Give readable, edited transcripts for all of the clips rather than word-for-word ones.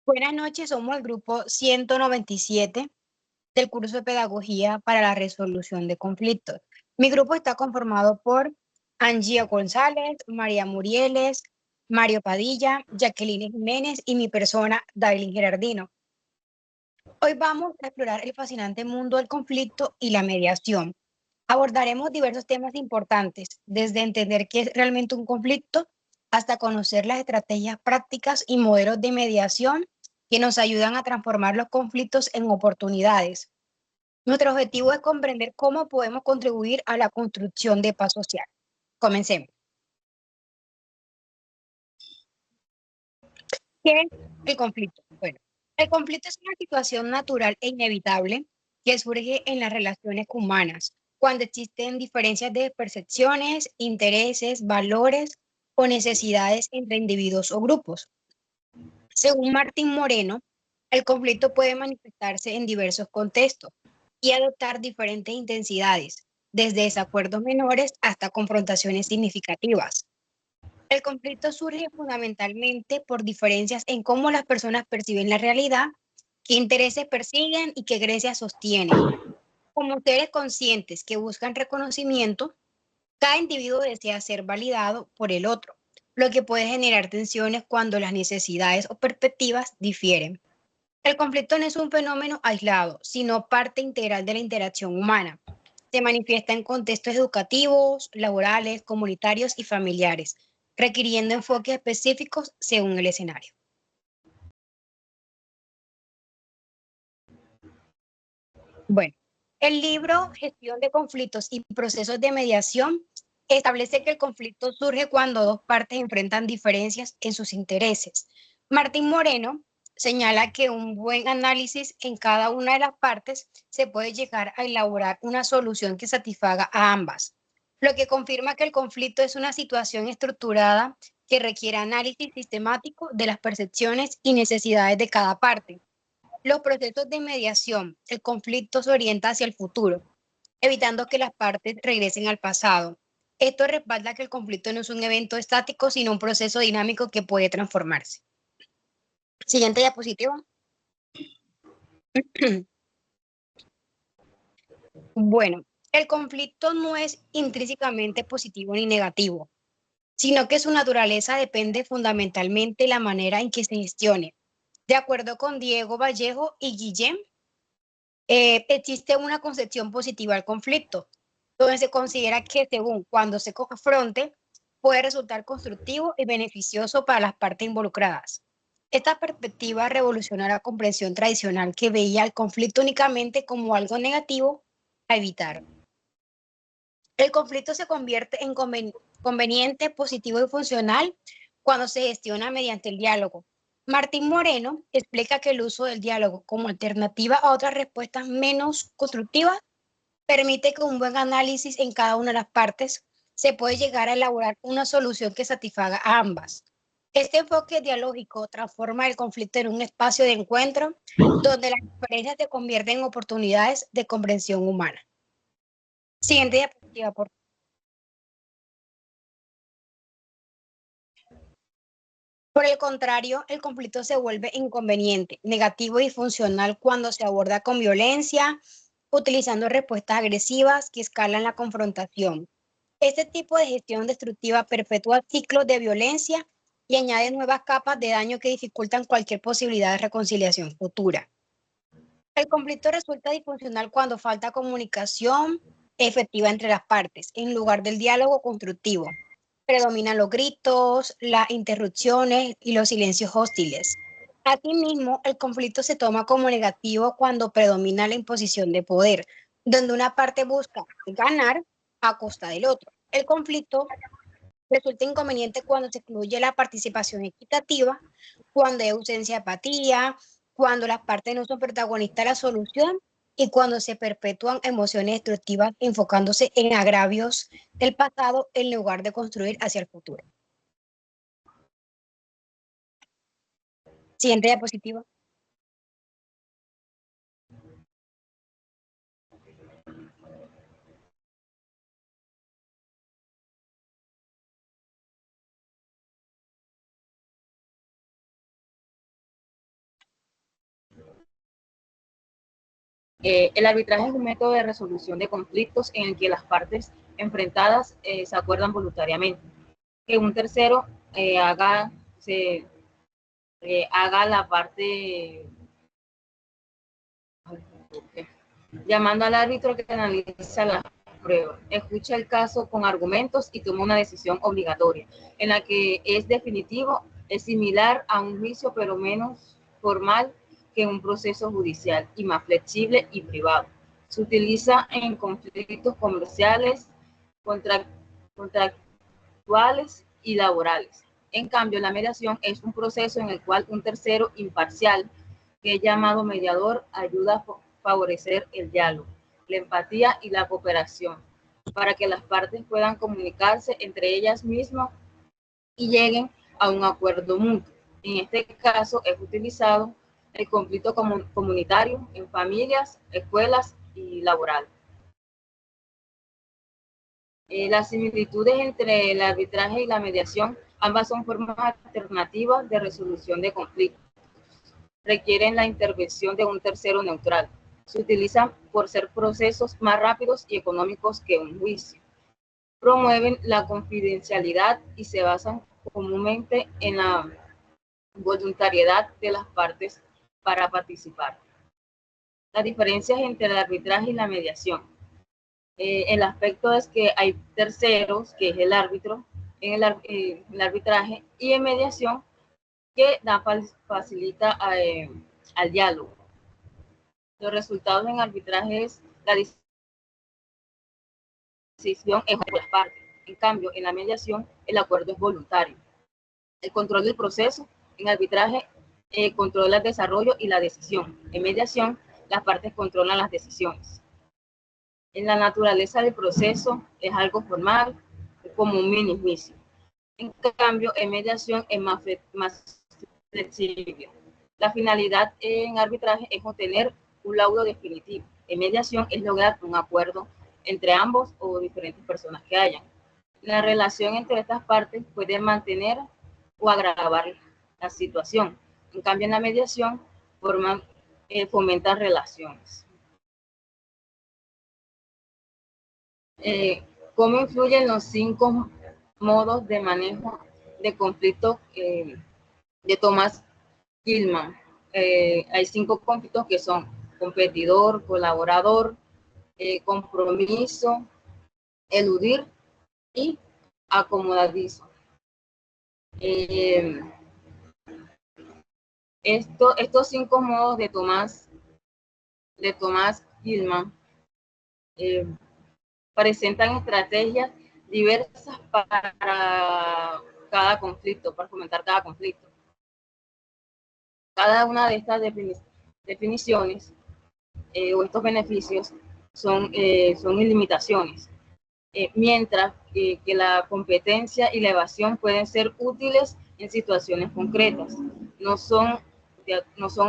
Buenas noches, somos el grupo 197 del curso de Pedagogía para la Resolución de Conflictos. Mi grupo está conformado por Angie González, María Murieles, Mario Padilla, Jacqueline Jiménez y mi persona, Dailin Gerardino. Hoy vamos a explorar el fascinante mundo del conflicto y la mediación. Abordaremos diversos temas importantes, desde entender qué es realmente un conflicto hasta conocer las estrategias prácticas y modelos de mediación que nos ayudan a transformar los conflictos en oportunidades. Nuestro objetivo es comprender cómo podemos contribuir a la construcción de paz social. Comencemos. ¿Qué es el conflicto? Bueno, el conflicto es una situación natural e inevitable que surge en las relaciones humanas, cuando existen diferencias de percepciones, intereses, valores o necesidades entre individuos o grupos. Según Martín Moreno, el conflicto puede manifestarse en diversos contextos y adoptar diferentes intensidades, desde desacuerdos menores hasta confrontaciones significativas. El conflicto surge fundamentalmente por diferencias en cómo las personas perciben la realidad, qué intereses persiguen y qué creencias sostienen. Como seres conscientes que buscan reconocimiento, cada individuo desea ser validado por el otro, lo que puede generar tensiones cuando las necesidades o perspectivas difieren. El conflicto no es un fenómeno aislado, sino parte integral de la interacción humana. Se manifiesta en contextos educativos, laborales, comunitarios y familiares, requiriendo enfoques específicos según el escenario. Bueno, el libro Gestión de conflictos y procesos de mediación establece que el conflicto surge cuando dos partes enfrentan diferencias en sus intereses. Martín Moreno señala que un buen análisis en cada una de las partes se puede llegar a elaborar una solución que satisfaga a ambas, lo que confirma que el conflicto es una situación estructurada que requiere análisis sistemático de las percepciones y necesidades de cada parte. Los procesos de mediación, el conflicto se orienta hacia el futuro, evitando que las partes regresen al pasado. Esto respalda que el conflicto no es un evento estático, sino un proceso dinámico que puede transformarse. Siguiente diapositiva. Bueno, el conflicto no es intrínsecamente positivo ni negativo, sino que su naturaleza depende fundamentalmente de la manera en que se gestione. De acuerdo con Diego Vallejo y Guillem, existe una concepción positiva al conflicto, donde se considera que según cuando se confronte, puede resultar constructivo y beneficioso para las partes involucradas. Esta perspectiva revoluciona la comprensión tradicional que veía el conflicto únicamente como algo negativo a evitar. El conflicto se convierte en conveniente, positivo y funcional cuando se gestiona mediante el diálogo. Martín Moreno explica que el uso del diálogo como alternativa a otras respuestas menos constructivas permite que un buen análisis en cada una de las partes se puede llegar a elaborar una solución que satisfaga a ambas. Este enfoque dialógico transforma el conflicto en un espacio de encuentro donde las diferencias se convierten en oportunidades de comprensión humana. Siguiente diapositiva, por favor. Por el contrario, el conflicto se vuelve inconveniente, negativo y funcional cuando se aborda con violencia, utilizando respuestas agresivas que escalan la confrontación. Este tipo de gestión destructiva perpetúa ciclos de violencia y añade nuevas capas de daño que dificultan cualquier posibilidad de reconciliación futura. El conflicto resulta disfuncional cuando falta comunicación efectiva entre las partes, en lugar del diálogo constructivo. Predominan los gritos, las interrupciones y los silencios hostiles. Asimismo, el conflicto se toma como negativo cuando predomina la imposición de poder, donde una parte busca ganar a costa del otro. El conflicto resulta inconveniente cuando se excluye la participación equitativa, cuando hay ausencia de empatía, cuando las partes no son protagonistas de la solución y cuando se perpetúan emociones destructivas enfocándose en agravios del pasado en lugar de construir hacia el futuro. Siguiente diapositiva. El arbitraje es un método de resolución de conflictos en el que las partes enfrentadas se acuerdan voluntariamente. Que un tercero haga la parte, llamando al árbitro que analiza las pruebas, escucha el caso con argumentos y toma una decisión obligatoria, en la que es definitivo, es similar a un juicio, pero menos formal que un proceso judicial y más flexible y privado. Se utiliza en conflictos comerciales, contractuales y laborales. En cambio, la mediación es un proceso en el cual un tercero imparcial, que es llamado mediador, ayuda a favorecer el diálogo, la empatía y la cooperación, para que las partes puedan comunicarse entre ellas mismas y lleguen a un acuerdo mutuo. En este caso es utilizado el conflicto comunitario en familias, escuelas y laborales. Las similitudes entre el arbitraje y la mediación, ambas son formas alternativas de resolución de conflictos. Requieren la intervención de un tercero neutral. Se utilizan por ser procesos más rápidos y económicos que un juicio. Promueven la confidencialidad y se basan comúnmente en la voluntariedad de las partes para participar. Las diferencias entre el arbitraje y la mediación. El aspecto es que hay terceros, que es el árbitro, en el arbitraje, y en mediación, que facilita al diálogo. Los resultados en arbitraje es la decisión es de las partes. En cambio, en la mediación, el acuerdo es voluntario. El control del proceso, en arbitraje, controla el desarrollo y la decisión. En mediación, las partes controlan las decisiones. En la naturaleza del proceso es algo formal, como un mini juicio. En cambio, en mediación es más flexible. La finalidad en arbitraje es obtener un laudo definitivo. En mediación es lograr un acuerdo entre ambos o diferentes personas que hayan. La relación entre estas partes puede mantener o agravar la situación. En cambio, en la mediación fomentan relaciones. ¿Cómo influyen los 5 modos de manejo de conflicto de Thomas Gilman? Hay 5 conflictos que son competidor, colaborador, compromiso, eludir y acomodadizo. Estos 5 modos de Thomas Gilman presentan estrategias diversas para cada conflicto, para fomentar cada conflicto. Cada una de estas definiciones o estos beneficios son ilimitaciones, mientras que la competencia y la evasión pueden ser útiles en situaciones concretas. No son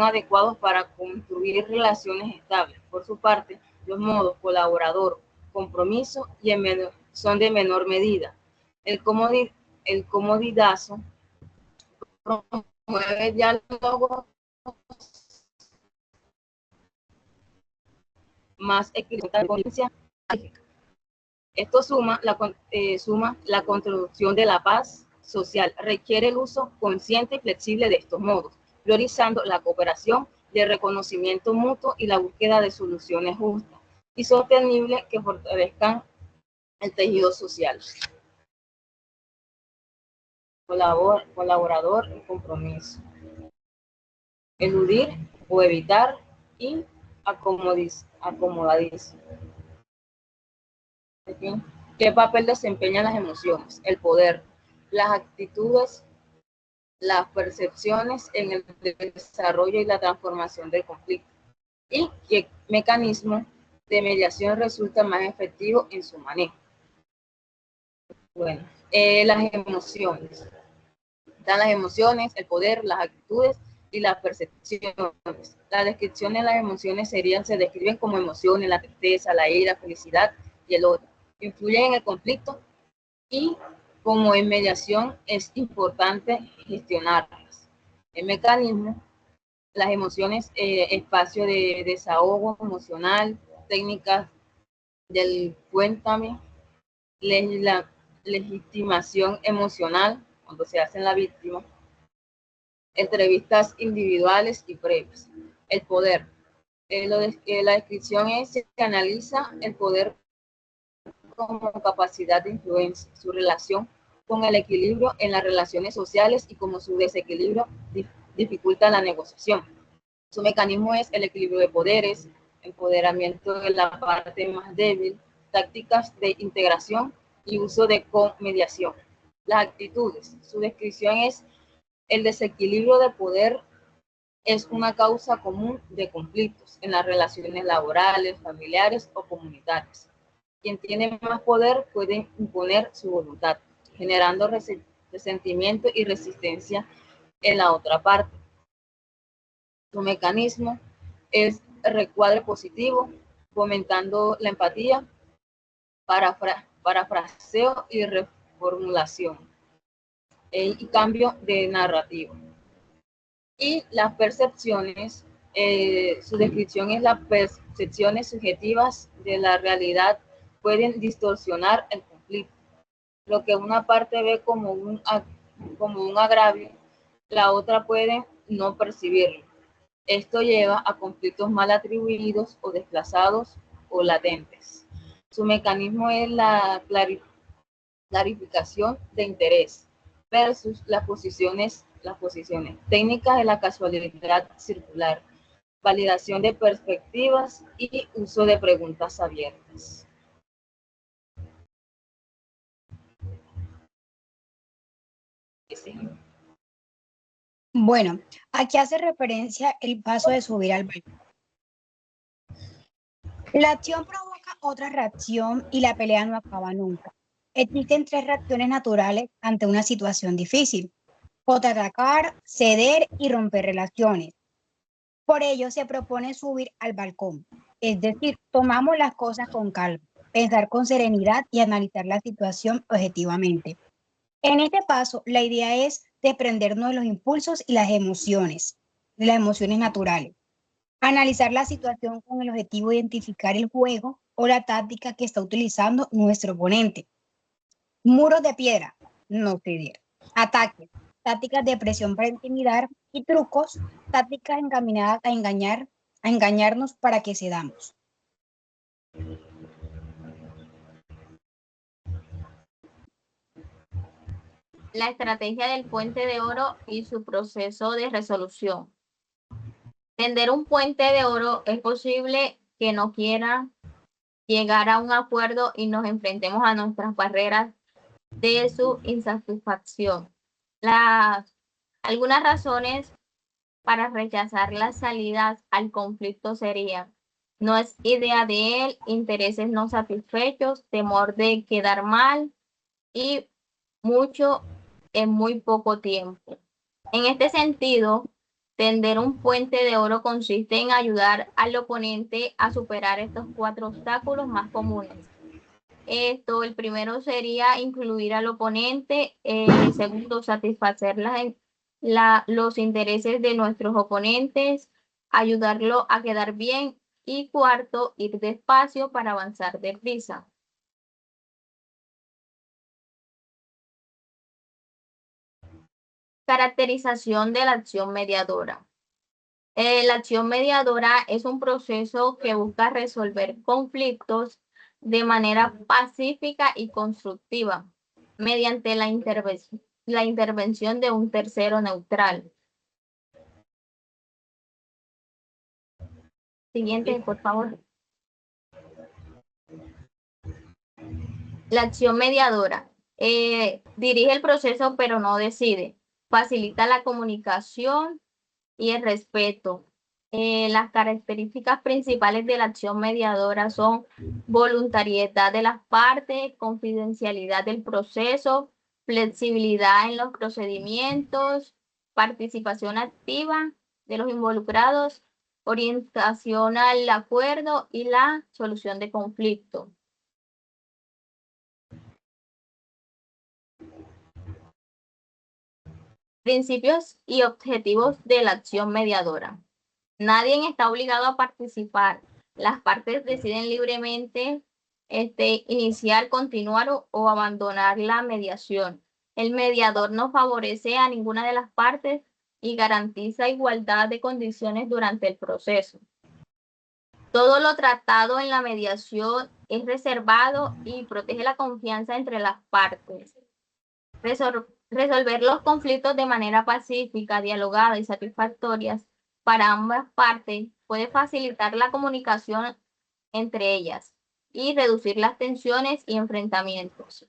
adecuados para construir relaciones estables. Por su parte, los modos colaborador, compromiso son de menor medida. El comodidazo promueve diálogos más equilibrada. Esto suma la construcción de la paz social. Requiere el uso consciente y flexible de estos modos, priorizando la cooperación, el reconocimiento mutuo y la búsqueda de soluciones justas y sostenibles que fortalezcan el tejido social. Colaborador y compromiso. Eludir o evitar y acomodadizo. ¿Qué papel desempeñan las emociones? El poder, las actitudes, las percepciones en el desarrollo y la transformación del conflicto. ¿Y qué mecanismo de mediación resulta más efectivo en su manejo? Bueno, las emociones. Están las emociones, el poder, las actitudes y las percepciones. La descripción de las emociones se describen como emociones, la tristeza, la ira, la felicidad y el odio. Influyen en el conflicto y como en mediación es importante gestionarlas. El mecanismo las emociones, espacio de desahogo emocional, técnicas del cuéntame, la legitimación emocional, cuando se hace en la víctima, entrevistas individuales y previas. El poder. La descripción es que analiza el poder como capacidad de influencia, su relación con el equilibrio en las relaciones sociales y como su desequilibrio dificulta la negociación. Su mecanismo es el equilibrio de poderes, empoderamiento de la parte más débil, tácticas de integración y uso de comediación. Las actitudes. Su descripción es el desequilibrio de poder es una causa común de conflictos en las relaciones laborales, familiares o comunitarias. Quien tiene más poder puede imponer su voluntad, generando resentimiento y resistencia en la otra parte. Su mecanismo es el recuadre positivo, fomentando la empatía, parafraseo y reformulación y cambio de narrativa. Y las percepciones, su descripción es las percepciones subjetivas de la realidad pueden distorsionar el conflicto. Lo que una parte ve como un agravio, la otra puede no percibirlo. Esto lleva a conflictos mal atribuidos o desplazados o latentes. Su mecanismo es la clarificación de interés versus las posiciones técnicas de la casualidad circular, validación de perspectivas y uso de preguntas abiertas. Bueno, aquí hace referencia el paso de subir al balcón. La acción provoca otra reacción y la pelea no acaba nunca. Existen tres reacciones naturales ante una situación difícil: contraatacar, ceder y romper relaciones. Por ello se propone subir al balcón, es decir, tomamos las cosas con calma, pensar con serenidad y analizar la situación objetivamente. En este paso, la idea es desprendernos de los impulsos y las emociones, de las emociones naturales. Analizar la situación con el objetivo de identificar el juego o la táctica que está utilizando nuestro oponente. Muros de piedra, no ceder. Ataques, tácticas de presión para intimidar y trucos, tácticas encaminadas a engañarnos para que cedamos. La estrategia del puente de oro y su proceso de resolución. Tender un puente de oro es posible que no quiera llegar a un acuerdo y nos enfrentemos a nuestras barreras de su insatisfacción. Algunas razones para rechazar las salidas al conflicto serían: no es idea de él, intereses no satisfechos, temor de quedar mal y mucho en muy poco tiempo. En este sentido, tender un puente de oro consiste en ayudar al oponente a superar estos 4 obstáculos más comunes. El primero sería incluir al oponente, el segundo, satisfacer los intereses de nuestros oponentes, ayudarlo a quedar bien, y cuarto, ir despacio para avanzar deprisa. Caracterización de la acción mediadora. La acción mediadora es un proceso que busca resolver conflictos de manera pacífica y constructiva mediante la intervención de un tercero neutral. Siguiente, por favor. La acción mediadora dirige el proceso pero no decide. Facilita la comunicación y el respeto. Las características principales de la acción mediadora son voluntariedad de las partes, confidencialidad del proceso, flexibilidad en los procedimientos, participación activa de los involucrados, orientación al acuerdo y la solución de conflictos. Principios y objetivos de la acción mediadora. Nadie está obligado a participar. Las partes deciden libremente iniciar, continuar o abandonar la mediación. El mediador no favorece a ninguna de las partes y garantiza igualdad de condiciones durante el proceso. Todo lo tratado en la mediación es reservado y protege la confianza entre las partes. Resolver los conflictos de manera pacífica, dialogada y satisfactoria para ambas partes puede facilitar la comunicación entre ellas y reducir las tensiones y enfrentamientos.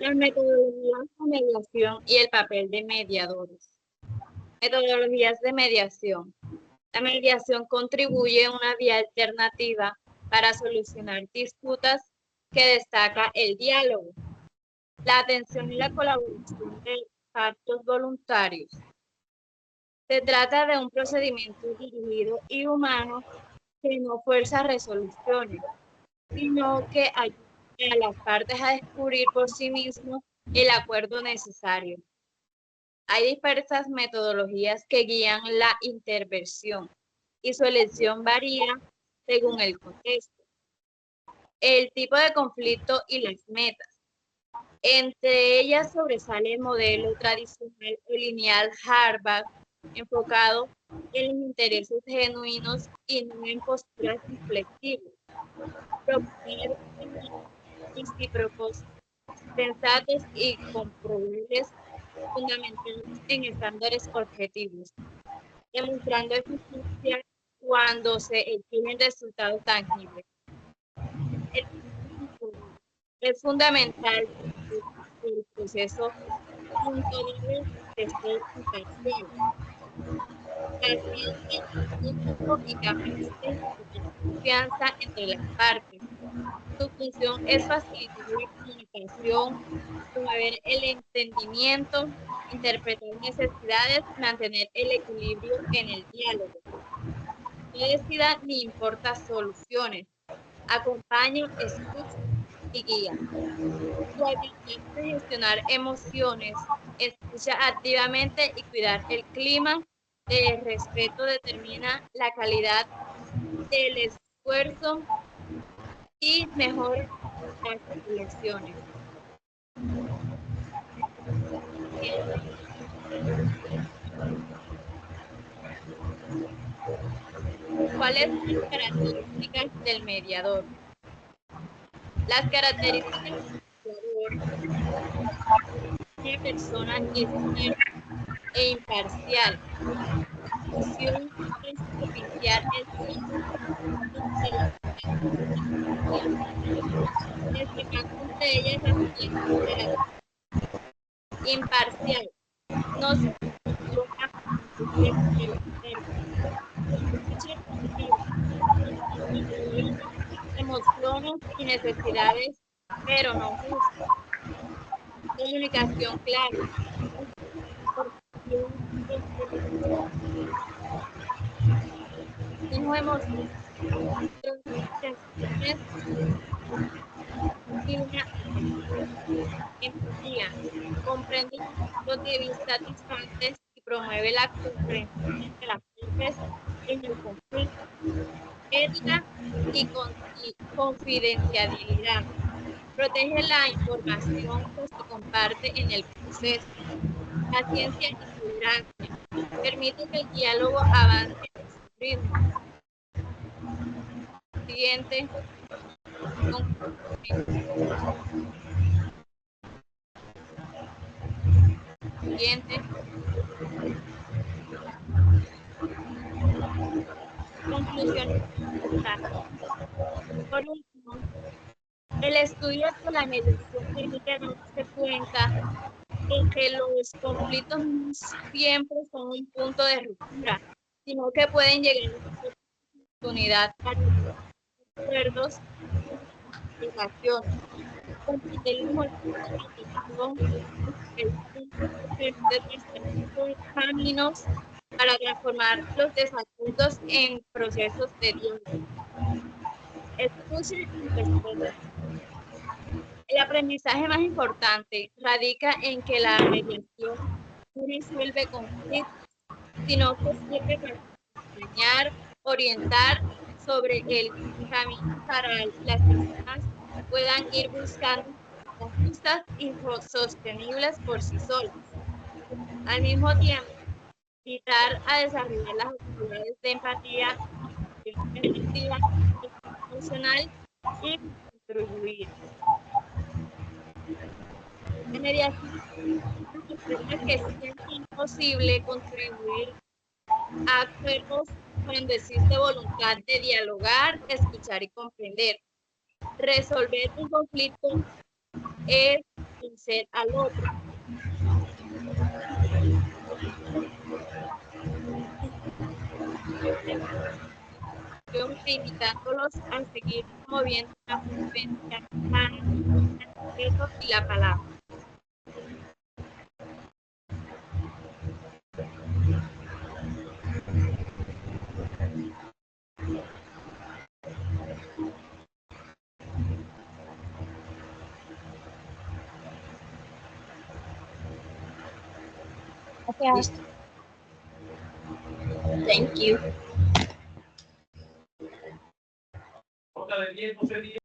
Las metodologías de mediación y el papel de mediadores. Metodologías de mediación. La mediación contribuye a una vía alternativa para solucionar disputas que destaca el diálogo, la atención y la colaboración de actos voluntarios. Se trata de un procedimiento dirigido y humano que no fuerza resoluciones, sino que ayuda a las partes a descubrir por sí mismos el acuerdo necesario. Hay dispersas metodologías que guían la intervención y su elección varía según el contexto, el tipo de conflicto y las metas. Entre ellas sobresale el modelo tradicional o lineal Harvard, enfocado en los intereses genuinos y no en posturas inflexibles. Proponer recíprocos, sensatos y comprobables, fundamentados en estándares objetivos, demostrando eficiencia cuando se exigen resultados tangibles. Es fundamental el proceso debe de ser imparcial. Y capaz de confianza entre las partes. Su función es facilitar la comunicación, promover el entendimiento, interpretar necesidades, mantener el equilibrio en el diálogo. No decida ni importa soluciones. Acompaña, escucha y guía. Su habilidad de gestionar emociones, escucha activamente y cuidar el clima de respeto determina la calidad del esfuerzo y mejora las relaciones. ¿Cuáles son las características del mediador? Las características del mediador: una persona externa e imparcial. Función es propiciar el entre ellas las siguientes. Imparcial. No se emociones y necesidades, pero no juzga. Comunicación clara. No emociones y una empatía. Comprende los puntos de vista distantes y promueve la comprensión de las partes en el conflicto. Ética y confidencialidad. Protege la información que se comparte en el proceso. Paciencia y tolerancia. Permite que el diálogo avance a su ritmo. Siguiente. Siguiente. Conclusiones. Por último, el estudio de la mediación permite darse cuenta de que los conflictos no siempre son un punto de ruptura, sino que pueden llegar a una oportunidad para acuerdos y relaciones. Caminos para transformar los desacuerdos en procesos de diálogo. escuche y responda. El aprendizaje más importante radica en que la mediación no resuelve conflictos, sino que sirve para enseñar, orientar sobre el camino para las personas puedan ir buscando justas y sostenibles por sí solas. Al mismo tiempo, invitar a desarrollar las habilidades de empatía, efectiva, emocional y contribuir. En mediación, es que siempre es imposible contribuir a acuerdos cuando existe voluntad de dialogar, escuchar y comprender. Resolver un conflicto es vencer al otro. Invitándolos a seguir promoviendo la convivencia humana, el respeto y la palabra. Gracias. Thank you.